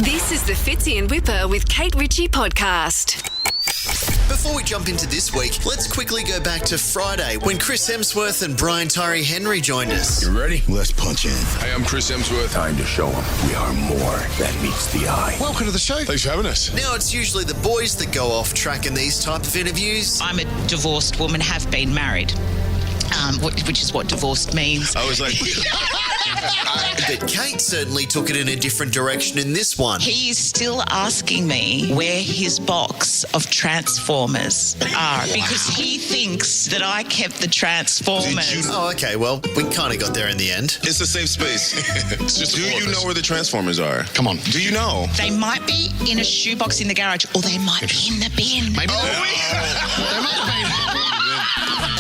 This is the Fitzy and Whipper with Kate Ritchie podcast. Before we jump into this week, let's quickly go back to Friday when Chris Hemsworth and Brian Tyree Henry joined us. You ready? Let's punch in. Hey, I'm Chris Hemsworth. Time to show them we are more than meets the eye. Welcome to the show. Thanks for having us. Now, it's usually the boys that go off track in these type of interviews. I'm a divorced woman, have been married, which is what divorced means. I was like... But Kate certainly took it in a different direction in this one. He is still asking me where his box of Transformers are because he thinks that I kept the Transformers. Oh, okay, well, we kind of got there in the end. It's a safe space. It's just do you know where the Transformers are? Come on. Do you know? They might be in a shoebox in the garage or they might be in the bin. Maybe They might be.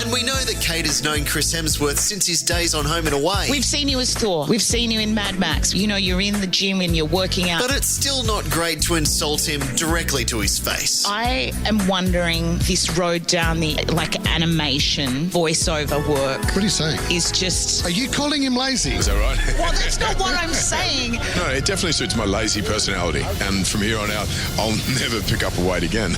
And we know that Kate has known Chris Hemsworth since his days on Home and Away. We've seen you as Thor. We've seen you in Mad Max. You know, you're in the gym and you're working out. But it's still not great to insult him directly to his face. I am wondering this road down the, animation, voiceover work. What are you saying? Is just... Are you calling him lazy? Is that right? Well, that's not what I'm saying. No, it definitely suits my lazy personality. And from here on out, I'll never pick up a weight again.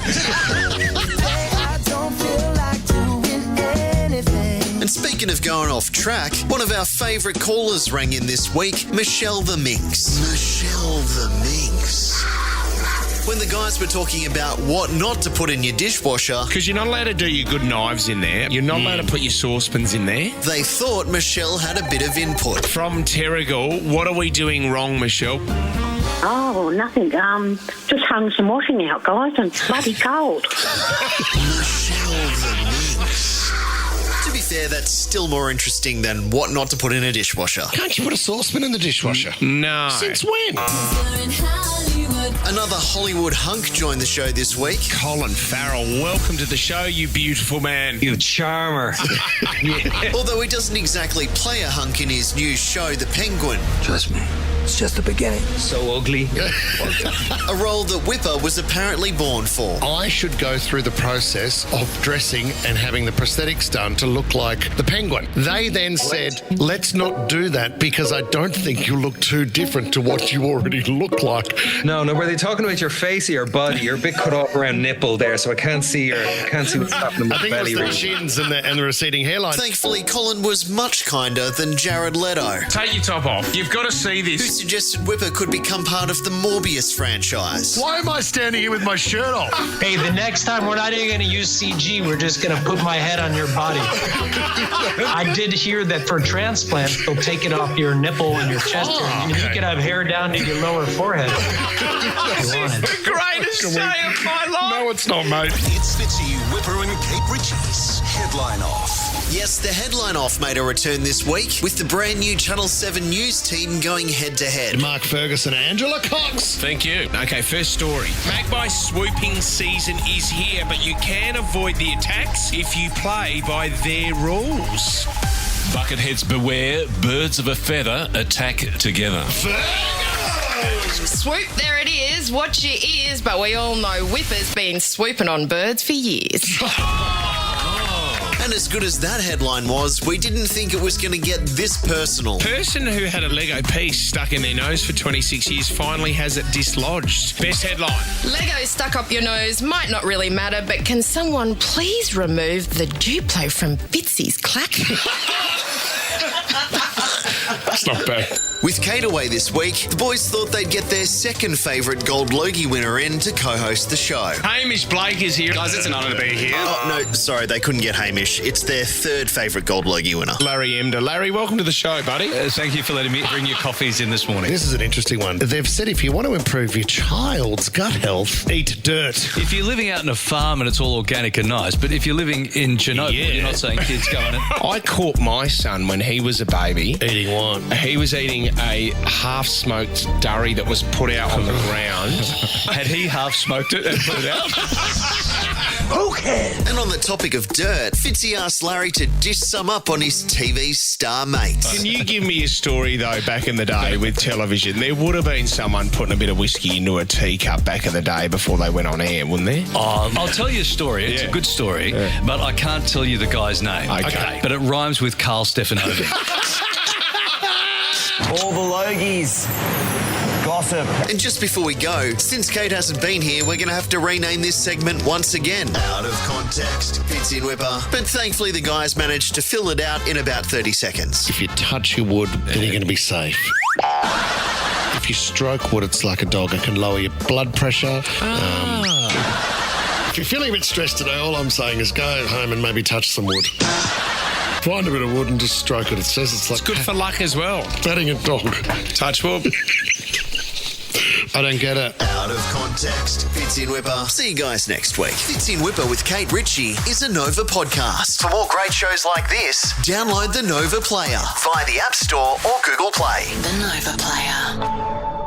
And speaking of going off track, one of our favourite callers rang in this week, Michelle the Minx. Michelle the Minx. When the guys were talking about what not to put in your dishwasher, because you're not allowed to do your good knives in there. You're not allowed to put your saucepans in there. they thought Michelle had a bit of input. From Terrigal, what are we doing wrong, Michelle? Oh, nothing. Just hung some washing out, guys, and it's bloody cold. Michelle the Minx. To be fair, that's still more interesting than what not to put in a dishwasher. Can't you put a saucepan in the dishwasher? No. Since when? Another Hollywood hunk joined the show this week. Colin Farrell, welcome to the show, you beautiful man. You charmer. Although he doesn't exactly play a hunk in his new show, The Penguin. Trust me, it's just the beginning. So ugly. A role that Whipper was apparently born for. I should go through the process of dressing and having the prosthetics done to look like the Penguin. They then said, let's not do that because I don't think you look too different to what you already look like. No, were they talking about your face or your body? You're a bit cut off around nipple there, so I can't see what's happening with I the think belly. it was the region. chins and the receding hairline. Thankfully, Colin was much kinder than Jared Leto, Take your top off. You've got to see who this. suggested Whipper could become part of the Morbius franchise. Why am I standing here with my shirt off? Hey, the next time we're not even going to use CG. We're just going to put my head on your body. I did hear that for transplants, they'll take it off your nipple and your chest. And you could have hair down to your lower forehead. This is the greatest day of my life. No, it's not, mate. It's Fitzy, Whipper and Kate Ritchie's Headline Off. Yes, the Headline Off made a return this week with the brand new Channel 7 News team going head to head. Mark Ferguson and Angela Cox. Thank you. Okay, first story. Magpie swooping season is here, but you can avoid the attacks if you play by their rules. Bucketheads beware, birds of a feather attack together. Swoop, there it is. Watch your ears, but we all know Whipper's been swooping on birds for years. And as good as that headline was, we didn't think it was going to get this personal. Person who had a Lego piece stuck in their nose for 26 years finally has it dislodged. Best headline. Lego stuck up your nose might not really matter, but can someone please remove the Duplo from Fitzy's clack? That's not bad. With Kate away this week, the boys thought they'd get their second favourite Gold Logie winner in to co-host the show. Hamish Blake is here. Guys, it's an honour to be here. Oh, no, sorry, they couldn't get Hamish. It's their third favourite Gold Logie winner. Larry Emder. Larry, welcome to the show, buddy. Thank you for letting me bring your coffees in this morning. This is an interesting one. They've said if you want to improve your child's gut health, eat dirt. If you're living out in a farm and it's all organic and nice, but if you're living in Chernobyl, you're not saying kids go in it. I caught my son when he was a baby. Eating what? He was eating a half-smoked durry that was put out on the ground. Had he half-smoked it and put it out? Okay. And on the topic of dirt, Fitzy asked Larry to dish some up on his TV star mates. Can you give me a story, though, back in the day with television? There would have been someone putting a bit of whiskey into a teacup back in the day before they went on air, wouldn't there? I'll tell you a story. It's a good story, but I can't tell you the guy's name. Okay. But it rhymes with Carl Stefanovic. All the Logies. gossip. And just before we go, since Kate hasn't been here, we're going to have to rename this segment once again. Out of context, Fits in Whipper. But thankfully, the guys managed to fill it out in about 30 seconds. If you touch your wood, then you're going to be safe. If you stroke wood, it's like a dog. It can lower your blood pressure. If you're feeling a bit stressed today, all I'm saying is go home and maybe touch some wood. Find a bit of wood and just stroke it. It says it's like... It's good for luck as well. Patting a dog. Touch wood. I don't get it. Out of context, Fits in Whipper. See you guys next week. Fits in Whipper with Kate Ritchie is a Nova podcast. For more great shows like this, download the Nova Player via the App Store or Google Play. The Nova Player.